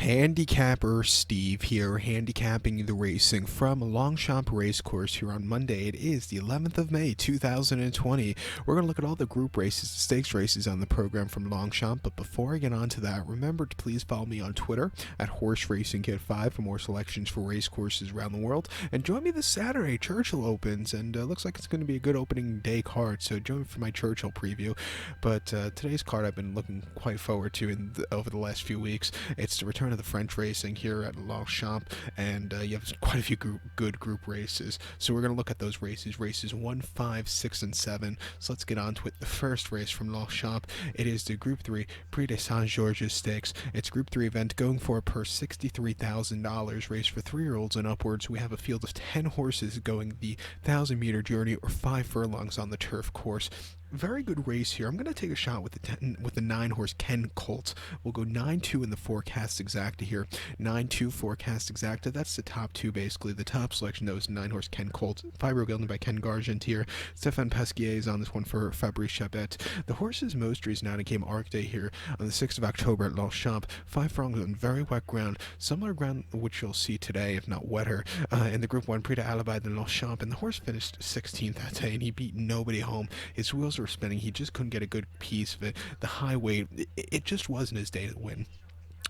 Handicapper Steve here, handicapping the racing from Longchamp Racecourse here on Monday. It is the 11th of May, 2020. We're going to look at all the group races, stakes races on the program from Longchamp, but before I get on to that, remember to please follow me on Twitter at HorseRacingKid5 for more selections for race courses around the world, and join me this Saturday. Churchill opens, and looks like it's going to be a good opening day card, so join me for my Churchill preview. But today's card I've been looking quite forward to over the last few weeks. It's the return of the French racing here at Longchamp, and you have quite a few good group races. So we're going to look at those races 1, 5, 6, and 7. So let's get on to it. The first race from Longchamp, it is the Group 3 Prix de Saint-Georges Stakes. It's a Group 3 event going for a purse $63,000, race for 3-year-olds and upwards. We have a field of 10 horses going the 1,000-meter journey or 5 furlongs on the turf course. Very good race here. I'm going to take a shot with the 9-horse Ken Colt. We'll go 9-2 in the forecast exacta here. 9-2 forecast exacta. That's the top two, basically. The top selection, though, is 9-horse Ken Colt. 5-year-old gelding by Ken Gargant here. Stéphane Pesquier is on this one for Fabrice Chabet. The horses most reason out came Arc Day here on the 6th of October at Longchamp. 5 furlongs on very wet ground. Similar ground which you'll see today, if not wetter, in the Group 1 Prix d'Alibi de Longchamp. And the horse finished 16th that day, and he beat nobody home. His wheels were spinning. He just couldn't get a good piece of it. The high weight, it just wasn't his day to win.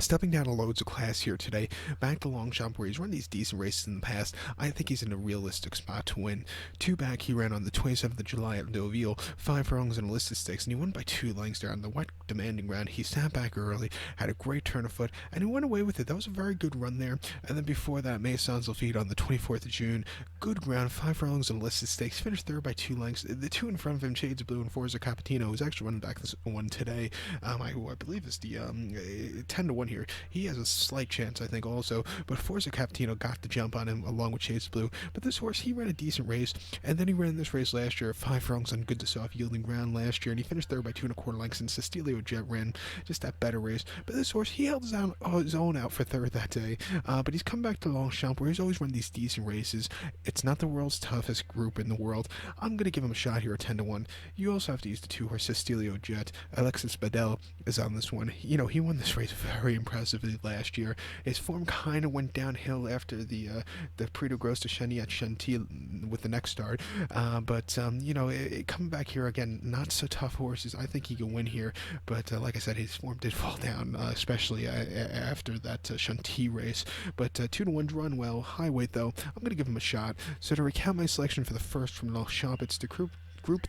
Stepping down to loads of class here today, back to Longchamp where he's run these decent races in the past. I think he's in a realistic spot to win. 2 back, he ran on the 27th of July at Deauville, 5 furlongs in a listed stakes, and he won by 2 lengths there on the wet demanding ground. He sat back early, had a great turn of foot, and he went away with it. That was a very good run there. And then before that, Maison Zolfide on the 24th of June, good ground, 5 furlongs in a listed stakes, finished third by 2 lengths. The 2 in front of him, Shades of Blue and Forza Cappuccino, who's actually running back this one today, I believe is the 10-1 here. He has a slight chance, I think, also, but Forza Cappuccino got the jump on him along with Shades of Blue. But this horse, he ran a decent race, and then he ran this race last year, 5 furlongs on good to soft yielding ground last year, and he finished third by 2 1/4 lengths, and Cestilio Jet ran just that better race. But this horse, he held his own out for third that day, but he's come back to Longchamp where he's always run these decent races. It's not the world's toughest group in the world. I'm going to give him a shot here at 10-1. You also have to use the 2-horse Cestilio Jet. Alexis Badel is on this one. You know, he won this race very impressively last year. His form kind of went downhill after the Prix de Gros de Cheny at Chantilly with the next start. You know, coming back here again, not so tough horses. I think he can win here. But like I said, his form did fall down, especially after that Chantilly race. But 2-1 run well. High weight, though. I'm going to give him a shot. So to recount my selection for the first from Longchamp, it's the Group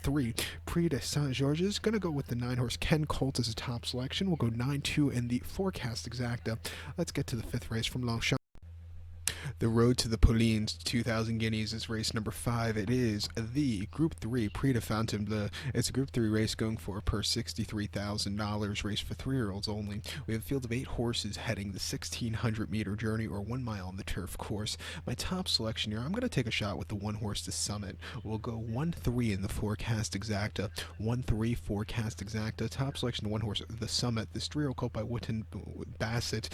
3 Prix de Saint-Georges. Gonna go with the 9-horse Ken Colt as a top selection. We'll go 9-2 in the forecast exacta. Let's get to the 5th race from Longchamp. The Road to the Paulines, 2,000 guineas, is race number 5. It is the Group 3 Prix de Fontainebleau. It's a Group 3 race going for a purse $63,000, race for 3-year-olds only. We have a field of 8 horses heading the 1,600-meter journey or 1 mile on the turf course. My top selection here, I'm going to take a shot with the 1-horse The Summit. We'll go 1-3 in the forecast exacta. 1-3 forecast exacta. Top selection, the 1-horse The Summit. This 3-year-old colt by Wotton Bassett.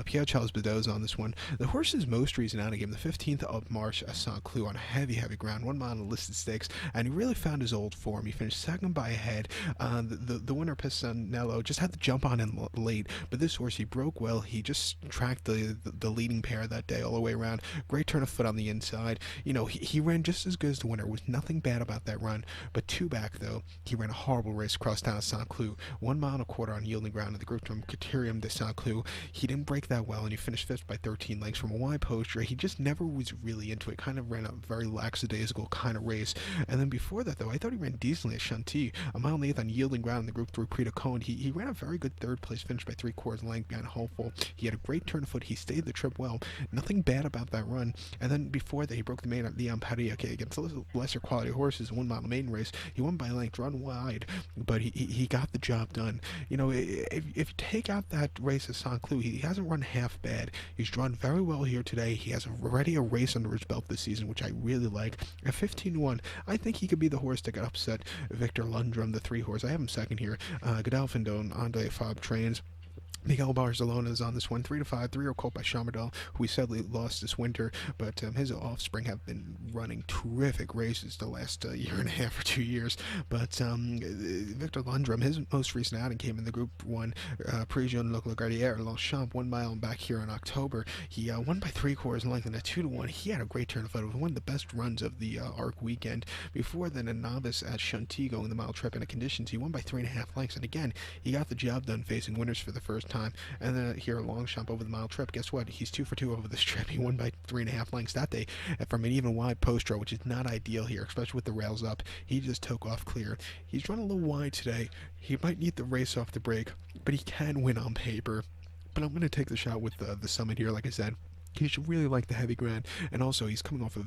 Pierre-Charles Bedaux's on this one. The horse's most reason out of game, the 15th of March at Saint-Cloud on heavy ground, 1 mile on listed stakes, and he really found his old form. He finished second by a head. The winner, Pissanello, just had to jump on him late, but this horse, he broke well. He just tracked the leading pair that day all the way around. Great turn of foot on the inside. You know, he ran just as good as the winner. Was nothing bad about that run, but 2 back, though, he ran a horrible race across town at Saint-Cloud. 1 mile and a quarter on yielding ground in the Group 1 Criterium de Saint-Cloud. He didn't break that well, and he finished 5th by 13 lengths from a wide posture. He just never was really into it. Kind of ran a very lackadaisical kind of race. And then before that, though, I thought he ran decently at Chantilly. A mile and 1/8 on yielding ground in the Group 3 Prix de Cône. He ran a very good 3rd place finish by 3/4 length behind Hopeful. He had a great turn of foot. He stayed the trip well. Nothing bad about that run. And then before that, he broke the main at Leon Paris. Okay, against lesser quality horses, 1 mile maiden race. He won by length, run wide, but he got the job done. You know, if you take out that race at Saint-Cloud, he hasn't run half bad. He's drawn very well here today. He has already a race under his belt this season, which I really like. At 15-1, I think he could be the horse that could upset Victor Lundrum, the 3-horse. I have him second here. Godolphin Don, Andre Fab trains. Miguel Barcelona is on this one, 3-5, 3-year colt by Chamadel, who we sadly lost this winter, but his offspring have been running terrific races the last year and a half or 2 years. But Victor Lundrum, his most recent outing came in the Group 1 Prix Jean Luc Lagardière, Longchamp, 1 mile back here in October. He won by 3/4 length in a 2-1. He had a great turn of foot. It was one of the best runs of the ARC weekend. Before then, a novice at Chantigo in the mile trip in the conditions, he won by 3.5 lengths. And again, he got the job done facing winners for the first time. And then here at Longchamp over the mile trip, guess what? He's 2 for 2 over this trip. He won by 3.5 lengths that day from an even wide post row, which is not ideal here, especially with the rails up. He just took off clear. He's run a little wide today. He might need the race off the break, but he can win on paper. But I'm going to take the shot with the Summit here, like I said. He should really like the heavy ground, and also he's coming off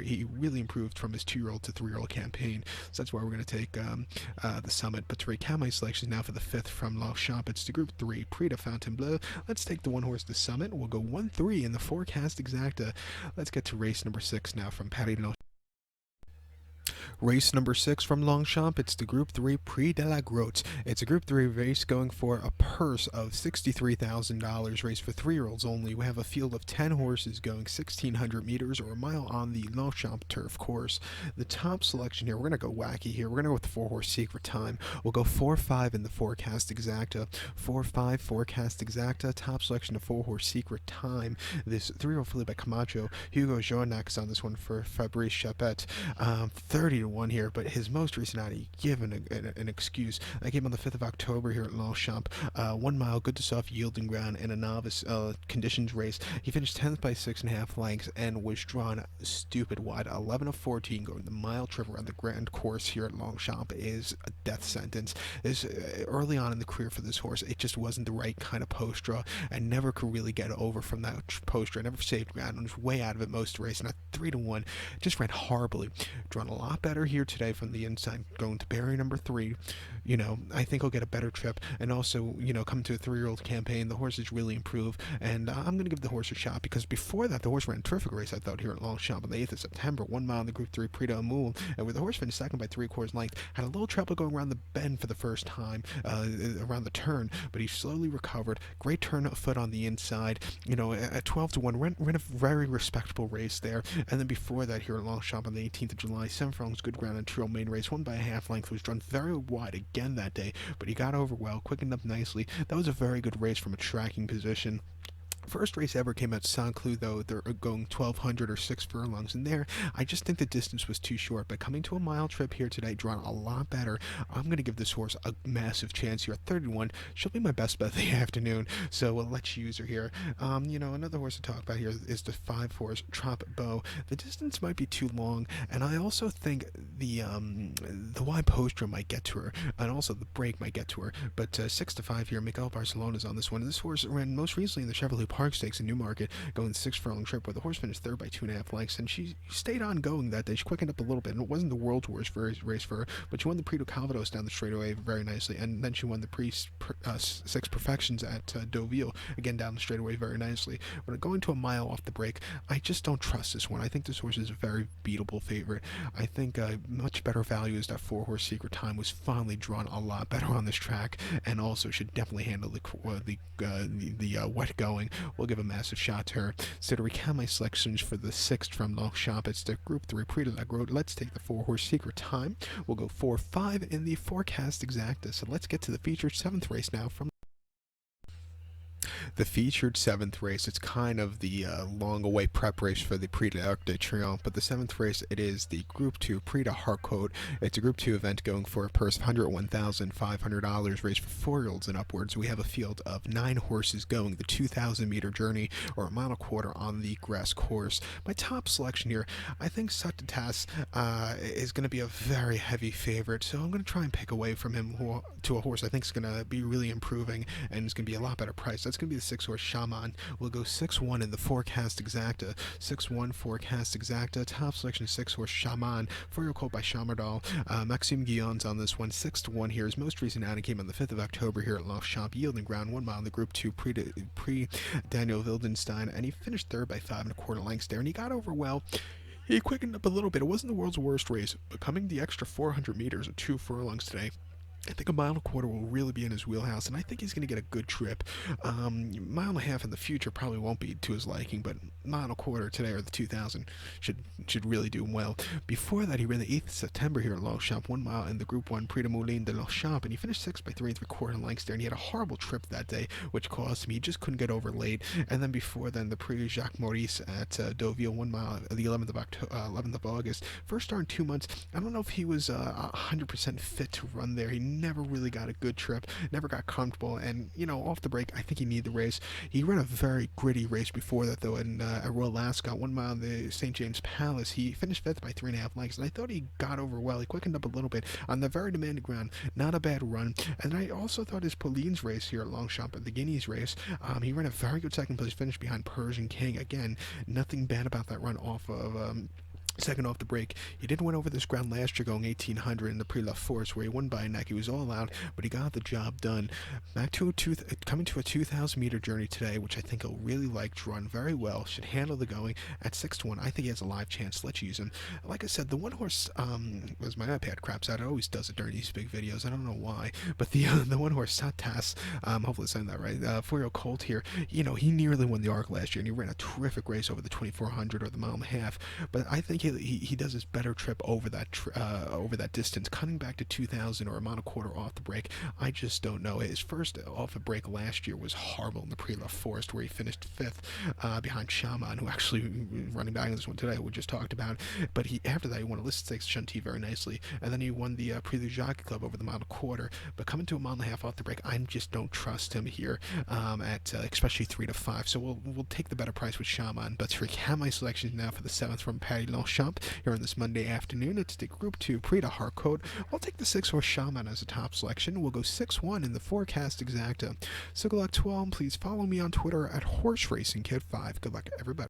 he really improved from his 2-year-old to 3-year-old campaign, so that's why we're going to take the Summit. But to recap my selections now for the 5th from Longchamp, it's the Group 3 Prix de Fontainebleau. Let's take the 1 horse, the Summit. We'll go 1-3 in the forecast exacta. Let's get to race number 6 now from Paris de Race number 6 from Longchamp, it's the Group 3 Prix de la Grotte. It's a Group 3 race going for a purse of $63,000, race for 3-year-olds only. We have a field of 10 horses going 1,600 meters or a mile on the Longchamp turf course. The top selection here, we're going to go wacky here. We're going to go with the 4-horse Secret Time. We'll go 4-5 in the forecast exacta. 4-5 forecast exacta. Top selection of 4-horse Secret Time. This 3-year-old filly by Camacho. Hugo Joannac is on this one for Fabrice Chapet. 30-1 here, but his most recent outing, given an excuse. I came on the 5th of October here at Longchamp. 1 mile, good to soft yielding ground in a novice conditions race. He finished 10th by 6.5 lengths and was drawn stupid wide. 11 of 14 going the mile trip around the grand course here at Longchamp is a death sentence. This early on in the career for this horse, it just wasn't the right kind of post draw. I never could really get over from that post draw. I never saved ground and was way out of it most of the race. And at 3-1, just ran horribly. Drawn a lot better here today from the inside, going to Barry number 3. I think he'll get a better trip, and also, come to a 3-year-old campaign. The horse has really improved, and I'm going to give the horse a shot, because before that, the horse ran a terrific race, I thought, here at Longchamp on the 8th of September, 1 mile in the Group 3 Prix d'Amour, and where the horse finished second by 3/4 length, had a little trouble going around the bend for the first time, around the turn, but he slowly recovered. Great turn of foot on the inside, at 12-1, ran a very respectable race there, and then before that, here at Longchamp on the 18th of July, 7 furlongs, good ground, and trail main race, won by a half length, was drawn very wide again that day, but he got over well, quickened up nicely. That was a very good race from a tracking position. First race ever came at Saint-Cloud, though. They're going 1,200 or 6 furlongs. And there, I just think the distance was too short. But coming to a mile trip here today, drawn a lot better, I'm going to give this horse a massive chance here at 31. She'll be my best bet of the afternoon, so let's use her here. Another horse to talk about here is the 5-horse Trop Beau. The distance might be too long, and I also think the wide poster might get to her, and also the break might get to her. But 6-5 here, Miguel Barcelona is on this one. This horse ran most recently in the Chevrolet Park Stakes in Newmarket, going 6 furlong trip, where the horse finished 3rd by 2.5 lengths, and she stayed on going that day. She quickened up a little bit, and it wasn't the world's worst race for her, but she won the Prix de Calvados down the straightaway very nicely, and then she won the Prix 6 Perfections at Deauville, again down the straightaway very nicely. But going to a mile off the break, I just don't trust this one. I think this horse is a very beatable favorite. I think much better value is that 4-horse Secret Time was finally drawn a lot better on this track, and also should definitely handle the wet going. We'll give a massive shot to her. So to recap my selections for the 6th from Longchamp, it's the Group 3 Prix de la Grotte. Let's take the 4-horse Secret Time. We'll go 4-5 in the forecast exacta. So let's get to the featured 7th race now from the featured 7th race. It's kind of the long-away prep race for the Prix de l'Arc de Triomphe, but the 7th race, it is the Group 2 Prix de Harcourt. It's a Group 2 event going for a purse of $101,500, race for 4-year-olds and upwards. We have a field of 9 horses going the 2,000-meter journey, or a mile and a quarter on the grass course. My top selection here, I think Sutatas is going to be a very heavy favorite, so I'm going to try and pick away from him to a horse I think is going to be really improving, and is going to be a lot better price. That's going to be the 6-horse Shaman. We'll go 6-1 in the forecast exacta. 6-1 forecast exacta. Top selection 6-horse Shaman. 4-year colt by Chamardal. Maxime Guillon's on this one. 6-1 here. His most recent outing came on the 5th of October here at Longchamp. Yielding ground 1 mile in the Group 2 Prix Daniel Wildenstein, and he finished 3rd by 5.25 lengths there, and he got over well. He quickened up a little bit. It wasn't the world's worst race, but coming the extra 400 meters at 2 furlongs today, I think a mile and a quarter will really be in his wheelhouse, and I think he's going to get a good trip. Mile and a half in the future probably won't be to his liking, but mile and a quarter today or the 2000 should really do him well. Before that, he ran the 8th of September here at Longchamp, 1 mile in the Group 1 Prix de Moulin de Longchamp, and he finished 6th by 3 3/4 lengths there, and he had a horrible trip that day, which cost him. He just couldn't get over late. And then before then, the Prix Jacques Maurice at Deauville, 1 mile, the 11th of August. First start in 2 months. I don't know if he was 100% fit to run there. He never really got a good trip, never got comfortable, and off the break, I think he needed the race. He ran a very gritty race before that though, in at Royal Ascot, 1 mile in the St. James Palace. He finished 5th by 3.5 lengths, and I thought he got over well. He quickened up a little bit on the very demanding ground. Not a bad run. And I also thought his Pauline's race here at Longchamp, at the Guineas race, he ran a very good second place finish behind Persian King. Again, nothing bad about that run off of second off the break. He did win over this ground last year going 1800 in the Prix La Force, where he won by a neck. He was all out, but he got the job done. Back to coming to a 2,000 meter journey today, which I think he'll really like to run very well. Should handle the going at 6-1. I think he has a live chance. Let's use him. Like I said, the one horse, as my iPad craps out, it always does it during these big videos. I don't know why, but the one horse Satas, hopefully I'm saying that right, 4-year-old colt here. He nearly won the ARC last year, and he ran a terrific race over the 2400 or the mile and a half. But I think he does his better trip over that distance, cutting back to 2,000 or a mile and a quarter off the break. I just don't know. His first off a break last year was horrible in the Prix La Force, where he finished 5th behind Shaman, who actually running back in this one today we just talked about. But after that he won a List Stakes Shanty very nicely, and then he won the Prix du Jacques Club over the mile and a quarter. But coming to a mile and a half off the break, I just don't trust him here at especially 3 to 5. So we'll take the better price with Shaman. But to recap my selections now for the 7th from Paris Longchamp here on this Monday afternoon. It's the Group 2 Prix de Harcourt. I'll take the 6-horse Shaman as a top selection. We'll go 6-1 in the forecast exacta. So good luck to all, and please follow me on Twitter at HorseRacingKid5. Good luck, everybody.